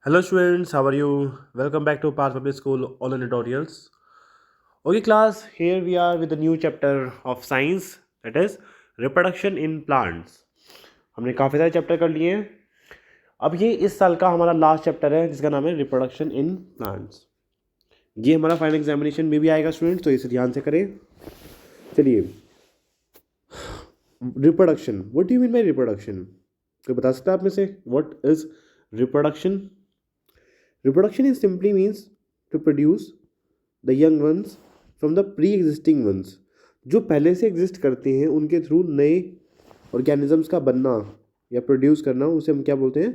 Hello students, how are you? Welcome back to Path Public School online tutorials. Okay class, here we are with a new chapter of science, that is reproduction in plants. हमने काफ़ी सारे chapter कर लिए हैं. अब ये इस साल का हमारा लास्ट चैप्टर है जिसका नाम है रिप्रोडक्शन इन प्लांट्स. ये हमारा फाइनल एग्जामिनेशन में भी आएगा स्टूडेंट्स, तो इसे ध्यान से करें. चलिए, reproduction, what do you mean by reproduction? कोई बता सकता है आप में से what is reproduction? Reproduction is simply means to produce the young ones from the pre-existing ones. जो पहले से एग्जिस्ट करते हैं उनके थ्रू नए ऑर्गेनिजम्स का बनना या प्रोड्यूस करना, उसे हम क्या बोलते हैं?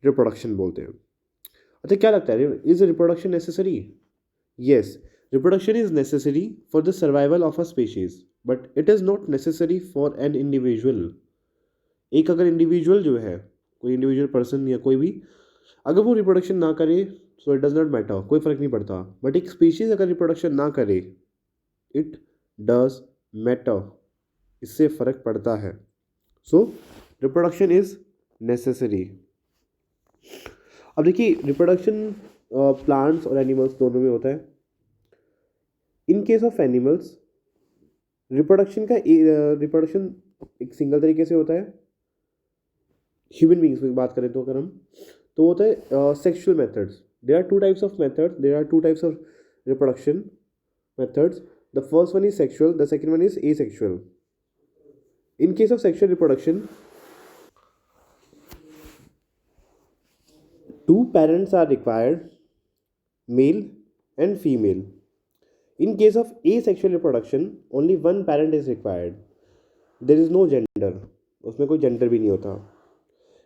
रिप्रोडक्शन बोलते हैं. अच्छा, क्या लगता है, is reproduction necessary? Yes, reproduction is necessary for the survival of a species, but it is not necessary for an individual. एक अगर इंडिविजुअल जो है, कोई इंडिविजुअल पर्सन या कोई भी, अगर वो रिप्रोडक्शन ना करे, so it does not matter, कोई फ़र्क नहीं पड़ता. बट एक स्पीशीज़ अगर रिप्रोडक्शन ना करे, इट डज मैटर, इससे फ़र्क पड़ता है. सो रिप्रोडक्शन इज़ नेसेसरी. अब देखिए, रिप्रोडक्शन प्लांट्स और एनिमल्स दोनों में होता है. इन केस ऑफ एनिमल्स, रिप्रोडक्शन एक सिंगल तरीके से होता है. ह्यूमन बींग्स में बात करें तो अगर हम, तो होता है sexual methods. There are two types of methods, there are two types of reproduction methods. The first one is sexual, the second one is asexual. In case of sexual reproduction, two parents are required, male and female. In case of asexual reproduction, only one parent is required. There is no gender, उसमें कोई gender भी नहीं होता.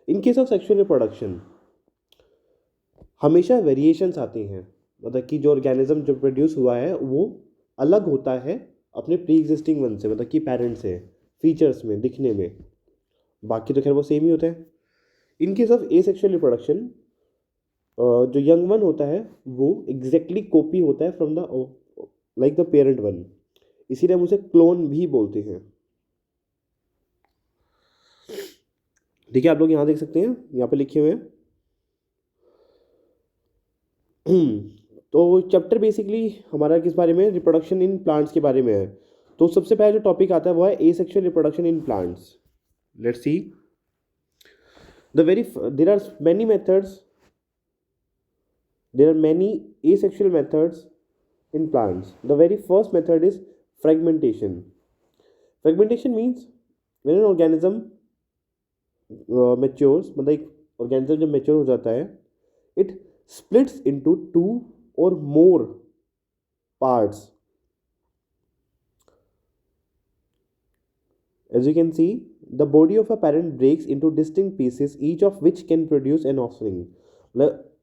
इन case of sexual reproduction हमेशा variations आती हैं, मतलब कि जो ऑर्गेनिज्म जो प्रोड्यूस हुआ है वो अलग होता है अपने प्री एग्जिस्टिंग वन से, मतलब कि पेरेंट से, फीचर्स में, दिखने में. बाकी तो खैर वो सेम ही होता है. इन केस ऑफ एसेक्सुअल रिप्रोडक्शन, जो यंग वन होता है वो एग्जैक्टली कॉपी होता है from the like the parent one, इसीलिए हम उसे क्लोन भी बोलते हैं. देखिए, आप लोग यहाँ देख सकते हैं, यहाँ पे लिखे हुए हैं. तो चैप्टर बेसिकली हमारा किस बारे में? रिप्रोडक्शन इन प्लांट्स के बारे में है. तो सबसे पहले जो टॉपिक आता है वो है asexual reproduction in plants. Let's see there are many methods, there are many asexual methods in plants. The very first method is fragmentation. Fragmentation means when an organism matures, मतलब एक organism जब mature हो जाता है, it splits into two or more parts. As you can see, the body of a parent breaks into distinct pieces, each of which can produce an offspring.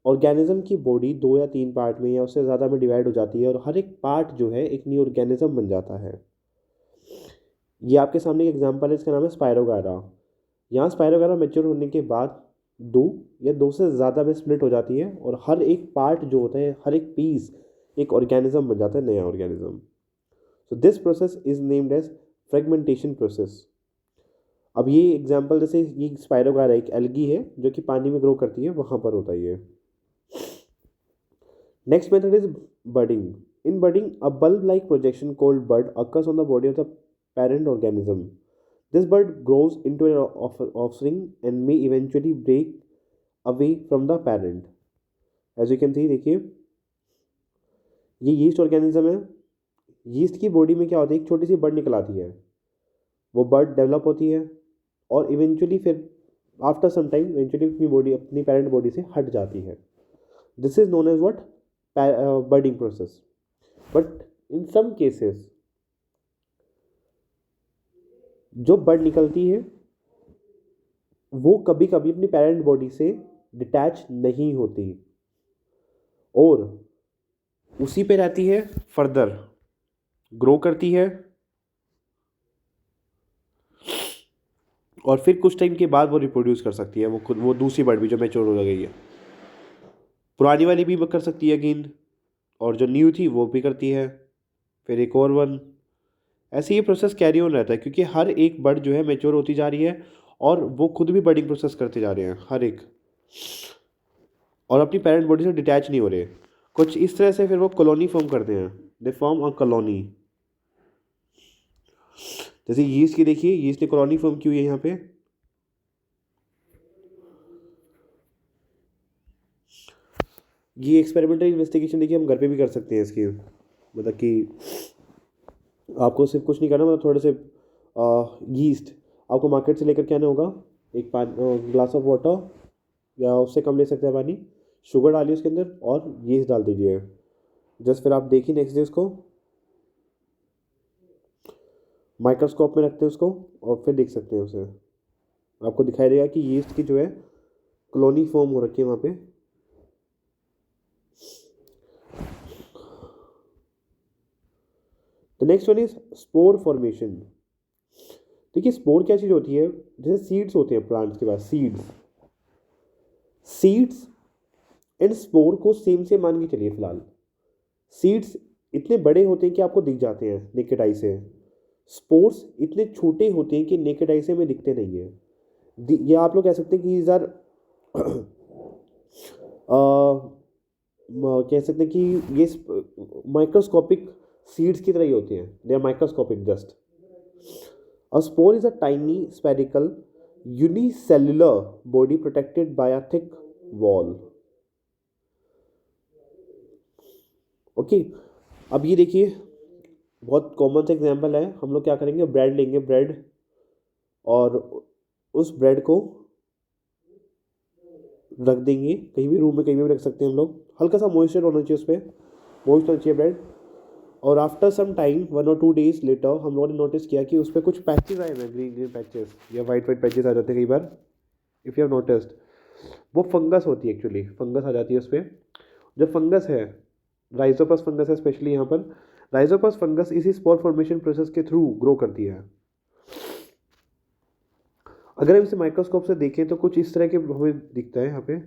Organism की body 2 या 3 part में या उससे ज़्यादा में डिवाइड हो जाती है, और हर एक पार्ट जो है एक न्यू ऑर्गेनिज्म बन जाता है. ये आपके सामने एक एग्जांपल है, इसका नाम है स्पायरोगारा. यहाँ स्पायरोगारा मैच्योर होने के बाद 2 या 2 से ज़्यादा में स्प्लिट हो जाती है, और हर एक पार्ट जो होता है, हर एक पीस एक ऑर्गेनिज्म बन जाता है, नया organism. So this process is named as fragmentation process. अब ये एग्जाम्पल, जैसे ये स्पायरोगारा एक एल्गी है जो कि पानी में ग्रो करती है, वहाँ पर होता है ये. Next method is budding. In budding, a bulb-like projection called bud occurs on the body of the parent organism. This bud grows into an offspring and may eventually break away from the parent. As you can see, देखिए, ये yeast organism है. Yeast की body में क्या होता है, एक छोटी सी बर्ड निकल आती है. वो बर्ड डेवलप होती है और इवेंचुअली फिर आफ्टर सम टाइम इवेंचुअली अपनी पेरेंट बॉडी से हट जाती है. This is known as what? budding process. But in some cases, जो बर्ड निकलती है वो कभी कभी अपनी पेरेंट बॉडी से डिटैच नहीं होती और उसी पे रहती है, फर्दर ग्रो करती है, और फिर कुछ टाइम के बाद वो रिप्रोड्यूस कर सकती है. वो खुद, वो दूसरी बर्ड भी जो मैच्योर हो गई है, पुरानी वाली भी कर सकती है अगेन, और जो न्यू थी वो भी करती है, फिर एक और वन. ऐसे ये प्रोसेस कैरी ऑन रहता है, क्योंकि हर एक बर्ड जो है मैच्योर होती जा रही है और वो खुद भी बर्डिंग प्रोसेस करते जा रहे हैं हर एक. और अपनी पेरेंट बॉडी से डिटैच नहीं हो रहे, कुछ इस तरह से फिर वो कॉलोनी फॉर्म करते हैं, दे फॉर्म अ कॉलोनी। जैसे यीस्ट की देखिए, यीस्ट ने कॉलोनी फॉर्म की हुई है यहाँ पे। ये एक्सपेरिमेंटल इन्वेस्टिगेशन देखिए हम घर पे भी कर सकते हैं इसकी, मतलब कि आपको सिर्फ कुछ नहीं करना, मतलब थोड़े से यीस्ट आपको मार्केट से लेकर के आना होगा, एक ग्लास ऑफ वाटर या उससे कम ले सकते हैं पानी, शुगर डालिए उसके अंदर और यीस्ट डाल दीजिए। जस्ट फिर आप देखिए नेक्स्ट डे उसको माइक्रोस्कोप में रखते हैं उसको, और फिर देख सकते हैं उसे, आपको दिखाई देगा कि यीस्ट की जो है कॉलोनी फॉर्म हो रखी है वहाँ पे। The next one is spore formation. देखिए स्पोर क्या चीज़ होती है, जैसे सीड्स होते हैं प्लांट्स के पास, सीड्स एंड स्पोर को सेम से मान के चलिए फिलहाल। सीड्स इतने बड़े होते हैं कि आपको दिख जाते हैं नेकेड आई से, स्पोर्स इतने छोटे होते हैं कि नेकेड आई से हमें दिखते नहीं है। ये आप लोग कह सकते हैं कि इज आर कह सकते हैं कि ये माइक्रोस्कोपिक सीड्स की तरह ही होते हैं, they are microscopic just. A spore is a tiny spherical unicellular body protected by a thick wall. Okay, अब ये देखिए बहुत कॉमन सा एग्जांपल है, हम लोग क्या करेंगे, ब्रेड लेंगे, ब्रेड, और उस ब्रेड को रख देंगे कहीं भी, रूम में कहीं भी रख सकते हैं हम लोग, हल्का सा मॉइस्चर होना चाहिए उस पर, मॉइस्ट होना चाहिए ब्रेड। और after some time 1 or 2 days later हम लोगों ने नोटिस किया कि उस पर कुछ पैचेस आए हुए हैं, ग्रीन ग्रीन पैचेस या वाइट वाइट पैचेस आ जाते हैं कई बार, इफ़ यू हैव नोटिस्ड। वो फंगस होती है, एक्चुअली फंगस आ जाती है उस पर। जब फंगस है, राइजोपस फंगस है स्पेशली यहाँ पर, राइजोपस फंगस इसी स्पोर फॉर्मेशन प्रोसेस के थ्रू ग्रो करती है। अगर हम इसे माइक्रोस्कोप से देखें तो कुछ इस तरह के हमें दिखता है यहाँ पे,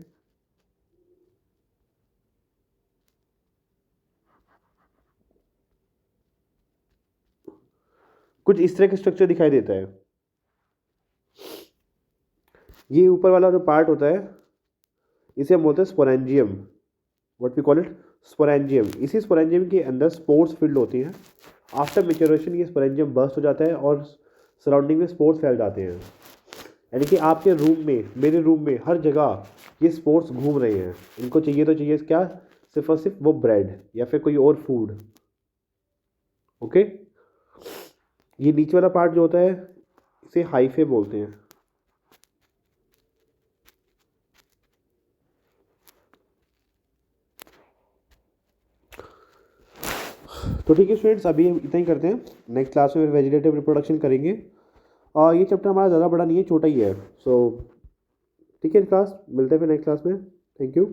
कुछ इस तरह का स्ट्रक्चर दिखाई देता है। ये ऊपर वाला जो पार्ट होता है इसे हम बोलते हैं sporangium, what we call it sporangium. इसी स्पोरेंजियम के अंदर स्पोर्स फिल्ड होती हैं। आफ्टर मेच्योरेशन ये स्पोरेंजियम बर्स्ट हो जाता है और सराउंडिंग में स्पोर्स फैल जाते हैं, यानी कि आपके रूम में, मेरे रूम में, हर जगह ये स्पोर्स घूम रहे हैं। इनको चाहिए तो चाहिए क्या, सिर्फ और सिर्फ वो ब्रेड या फिर कोई और फूड। ओके, ये नीचे वाला पार्ट जो होता है इसे हाइफे बोलते हैं। तो ठीक है स्टूडेंट्स, अभी हम इतना ही करते हैं, नेक्स्ट क्लास में वेजिटेटिव रिप्रोडक्शन करेंगे। और ये चैप्टर हमारा ज़्यादा बड़ा नहीं है, छोटा ही है। सो ठीक है क्लास, मिलते हैं फिर नेक्स्ट क्लास में। Thank you.